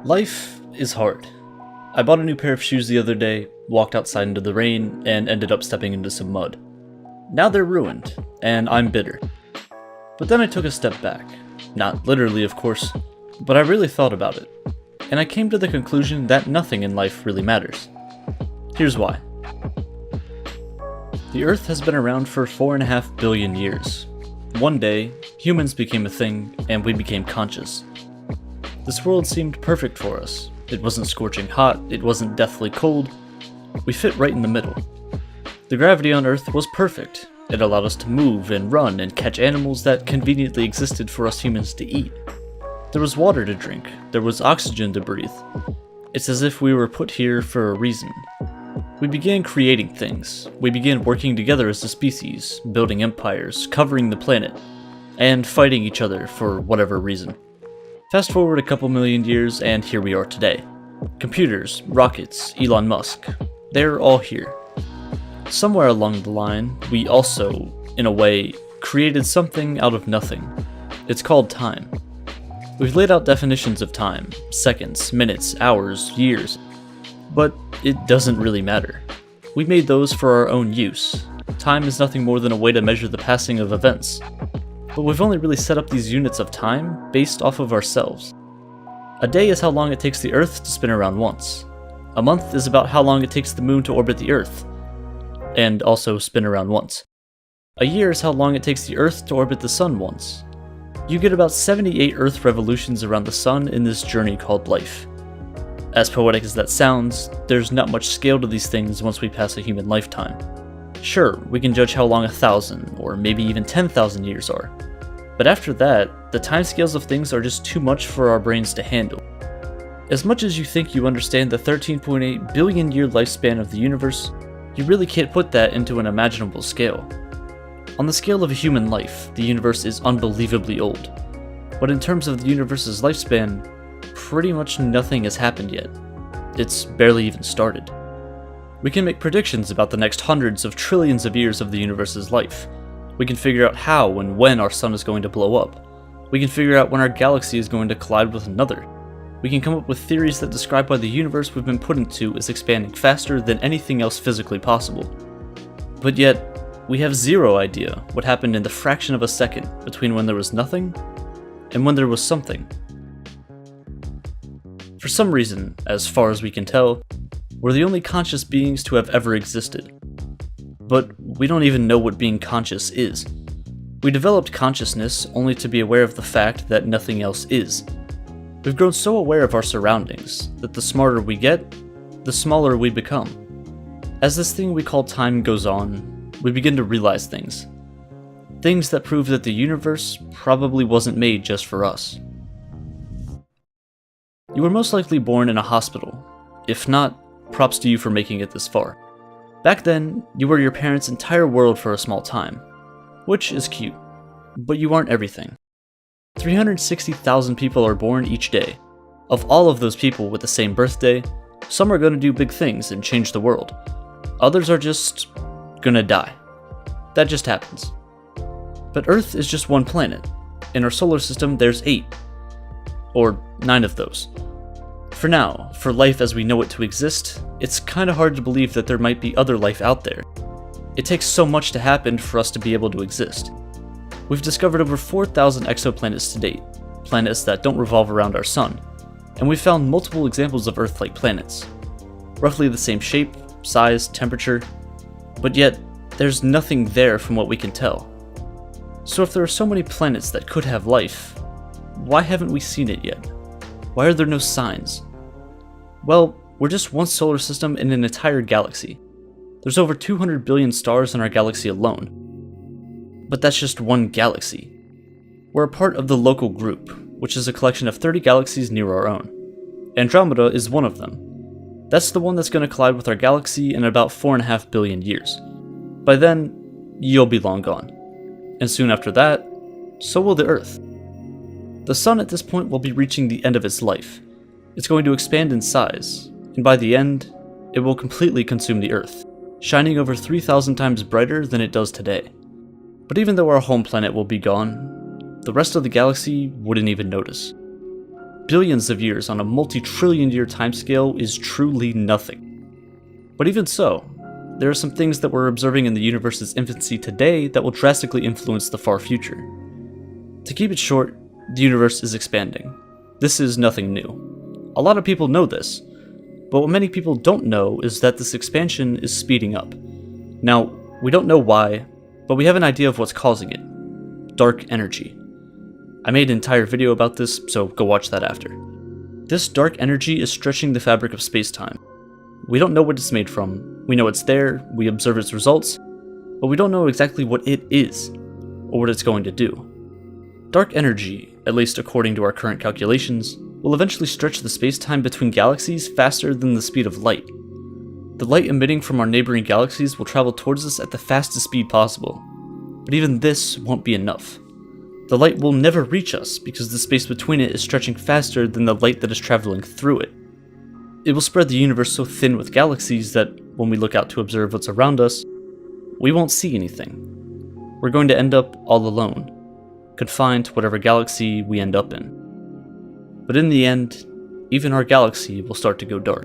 Life is hard. I bought a new pair of shoes the other day, walked outside into the rain, and ended up stepping into some mud. Now they're ruined, and I'm bitter. But then I took a step back. Not literally, of course, but I really thought about it. And I came to the conclusion that nothing in life really matters. Here's why. The Earth has been around for 4.5 billion years. One day, humans became a thing, and we became conscious. This world seemed perfect for us. It wasn't scorching hot, it wasn't deathly cold. We fit right in the middle. The gravity on Earth was perfect. It allowed us to move and run and catch animals that conveniently existed for us humans to eat. There was water to drink, there was oxygen to breathe. It's as if we were put here for a reason. We began creating things. We began working together as a species, building empires, covering the planet, and fighting each other for whatever reason. Fast forward a couple million years, and here we are today. Computers, rockets, Elon Musk, they're all here. Somewhere along the line, we also, in a way, created something out of nothing. It's called time. We've laid out definitions of time, seconds, minutes, hours, years, but it doesn't really matter. We made those for our own use. Time is nothing more than a way to measure the passing of events. But we've only really set up these units of time based off of ourselves. A day is how long it takes the Earth to spin around once. A month is about how long it takes the Moon to orbit the Earth, and also spin around once. A year is how long it takes the Earth to orbit the Sun once. You get about 78 Earth revolutions around the Sun in this journey called life. As poetic as that sounds, there's not much scale to these things once we pass a human lifetime. Sure, we can judge how long 1,000, or maybe even 10,000 years are. But after that, the timescales of things are just too much for our brains to handle. As much as you think you understand the 13.8 billion year lifespan of the universe, you really can't put that into an imaginable scale. On the scale of a human life, the universe is unbelievably old. But in terms of the universe's lifespan, pretty much nothing has happened yet. It's barely even started. We can make predictions about the next hundreds of trillions of years of the universe's life. We can figure out how and when our sun is going to blow up. We can figure out when our galaxy is going to collide with another. We can come up with theories that describe why the universe we've been put into is expanding faster than anything else physically possible. But yet, we have zero idea what happened in the fraction of a second between when there was nothing and when there was something. For some reason, as far as we can tell, we're the only conscious beings to have ever existed. But we don't even know what being conscious is. We developed consciousness only to be aware of the fact that nothing else is. We've grown so aware of our surroundings that the smarter we get, the smaller we become. As this thing we call time goes on, we begin to realize things. Things that prove that the universe probably wasn't made just for us. You were most likely born in a hospital. If not, props to you for making it this far. Back then, you were your parents' entire world for a small time, which is cute, but you aren't everything. 360,000 people are born each day. Of all of those people with the same birthday, some are gonna do big things and change the world. Others are just gonna die. That just happens. But Earth is just one planet. In our solar system, there's 8. Or 9 of those. For now, for life as we know it to exist, it's kinda hard to believe that there might be other life out there. It takes so much to happen for us to be able to exist. We've discovered over 4,000 exoplanets to date, planets that don't revolve around our sun, and we've found multiple examples of Earth-like planets. Roughly the same shape, size, temperature, but yet, there's nothing there from what we can tell. So if there are so many planets that could have life, why haven't we seen it yet? Why are there no signs? Well, we're just one solar system in an entire galaxy. There's over 200 billion stars in our galaxy alone. But that's just one galaxy. We're a part of the Local Group, which is a collection of 30 galaxies near our own. Andromeda is one of them. That's the one that's going to collide with our galaxy in about 4.5 billion years. By then, you'll be long gone. And soon after that, so will the Earth. The Sun at this point will be reaching the end of its life. It's going to expand in size, and by the end, it will completely consume the Earth, shining over 3,000 times brighter than it does today. But even though our home planet will be gone, the rest of the galaxy wouldn't even notice. billions of years on a multi-trillion year timescale is truly nothing. But even so, there are some things that we're observing in the universe's infancy today that will drastically influence the far future. To keep it short, the universe is expanding. This is nothing new. A lot of people know this, but what many people don't know is that this expansion is speeding up. Now, we don't know why, but we have an idea of what's causing it. Dark energy. I made an entire video about this, so go watch that after. This dark energy is stretching the fabric of space-time. We don't know what it's made from. We know it's there, we observe its results, but we don't know exactly what it is, or what it's going to do. Dark energy, at least according to our current calculations, will eventually stretch the space-time between galaxies faster than the speed of light. The light emitting from our neighboring galaxies will travel towards us at the fastest speed possible, but even this won't be enough. The light will never reach us because the space between it is stretching faster than the light that is traveling through it. It will spread the universe so thin with galaxies that when we look out to observe what's around us, we won't see anything. We're going to end up all alone, confined to whatever galaxy we end up in. But in the end, even our galaxy will start to go dark.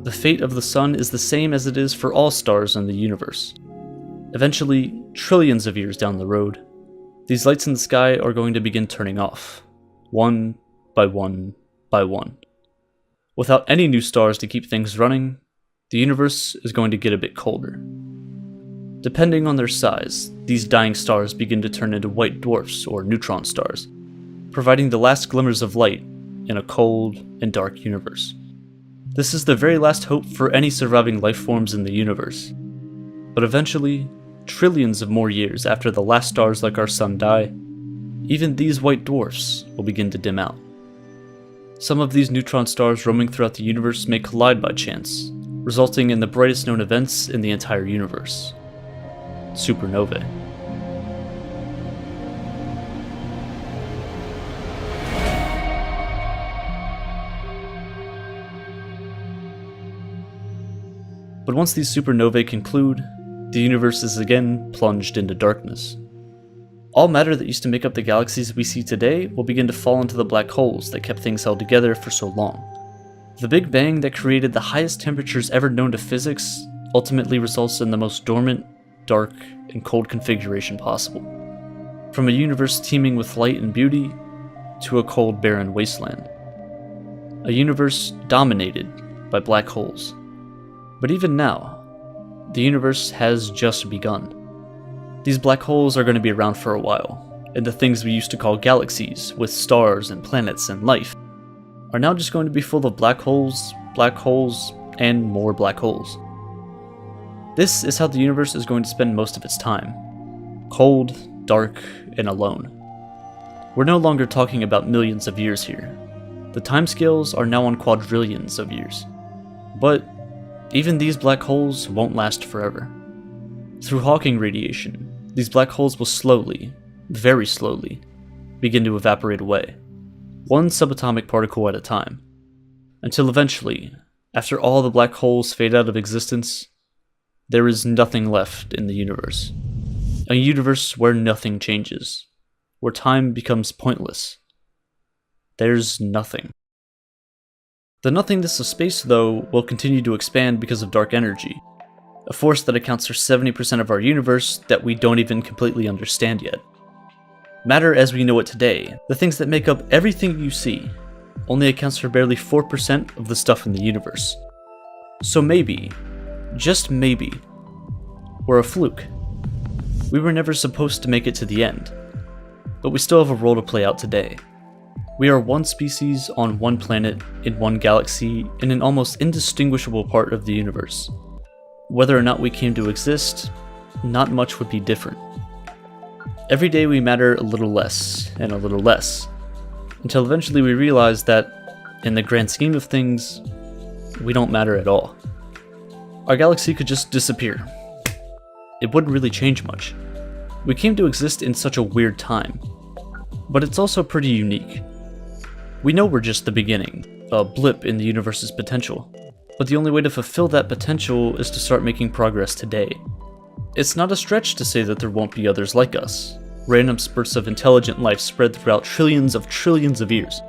The fate of the sun is the same as it is for all stars in the universe. Eventually, trillions of years down the road, these lights in the sky are going to begin turning off, one by one by one. Without any new stars to keep things running, the universe is going to get a bit colder. Depending on their size, these dying stars begin to turn into white dwarfs or neutron stars, providing the last glimmers of light in a cold and dark universe. This is the very last hope for any surviving life forms in the universe. But eventually, trillions of more years after the last stars like our sun die, even these white dwarfs will begin to dim out. Some of these neutron stars roaming throughout the universe may collide by chance, resulting in the brightest known events in the entire universe: supernovae. But once these supernovae conclude, the universe is again plunged into darkness. All matter that used to make up the galaxies we see today will begin to fall into the black holes that kept things held together for so long. The Big Bang that created the highest temperatures ever known to physics ultimately results in the most dormant, dark, and cold configuration possible. From a universe teeming with light and beauty, to a cold, barren wasteland. A universe dominated by black holes. But even now, the universe has just begun. These black holes are going to be around for a while, and the things we used to call galaxies, with stars and planets and life, are now just going to be full of black holes, and more black holes. This is how the universe is going to spend most of its time. Cold, dark, and alone. We're no longer talking about millions of years here. The timescales are now on quadrillions of years. But even these black holes won't last forever. Through Hawking radiation, these black holes will slowly, very slowly, begin to evaporate away, one subatomic particle at a time, until eventually, after all the black holes fade out of existence, there is nothing left in the universe. A universe where nothing changes, where time becomes pointless. There's nothing. The nothingness of space, though, will continue to expand because of dark energy, a force that accounts for 70% of our universe that we don't even completely understand yet. Matter as we know it today, the things that make up everything you see, only accounts for barely 4% of the stuff in the universe. So maybe, just maybe, we're a fluke. We were never supposed to make it to the end, but we still have a role to play out today. We are one species on one planet, in one galaxy, in an almost indistinguishable part of the universe. Whether or not we came to exist, not much would be different. Every day we matter a little less, and a little less, until eventually we realize that, in the grand scheme of things, we don't matter at all. Our galaxy could just disappear. It wouldn't really change much. We came to exist in such a weird time, but it's also pretty unique. We know we're just the beginning, a blip in the universe's potential, but the only way to fulfill that potential is to start making progress today. It's not a stretch to say that there won't be others like us, random spurts of intelligent life spread throughout trillions of years.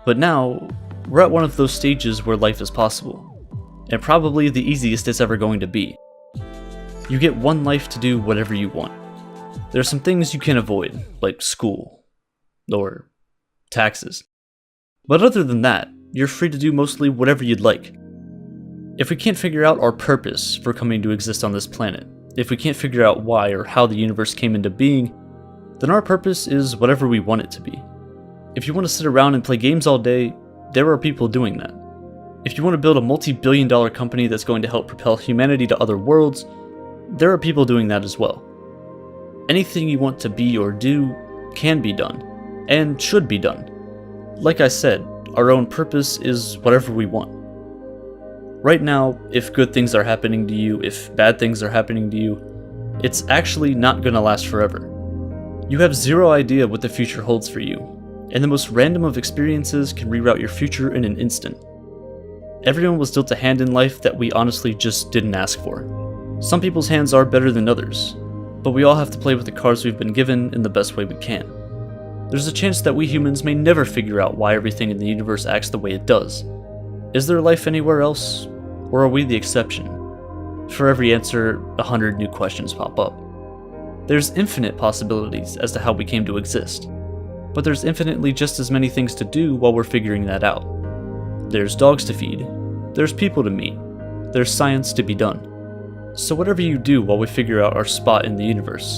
But now, we're at one of those stages where life is possible, and probably the easiest it's ever going to be. You get one life to do whatever you want. There are some things you can avoid, like school, or taxes. But other than that, you're free to do mostly whatever you'd like. If we can't figure out our purpose for coming to exist on this planet, if we can't figure out why or how the universe came into being, then our purpose is whatever we want it to be. If you want to sit around and play games all day, there are people doing that. If you want to build a multi-billion-dollar company that's going to help propel humanity to other worlds, there are people doing that as well. Anything you want to be or do can be done, and should be done. Like I said, our own purpose is whatever we want. Right now, if good things are happening to you, if bad things are happening to you, it's actually not gonna last forever. You have zero idea what the future holds for you, and the most random of experiences can reroute your future in an instant. Everyone was dealt a hand in life that we honestly just didn't ask for. Some people's hands are better than others, but we all have to play with the cards we've been given in the best way we can. There's a chance that we humans may never figure out why everything in the universe acts the way it does. Is there life anywhere else? Or are we the exception? For every answer, 100 new questions pop up. There's infinite possibilities as to how we came to exist, but there's infinitely just as many things to do while we're figuring that out. There's dogs to feed, there's people to meet, there's science to be done. So whatever you do while we figure out our spot in the universe,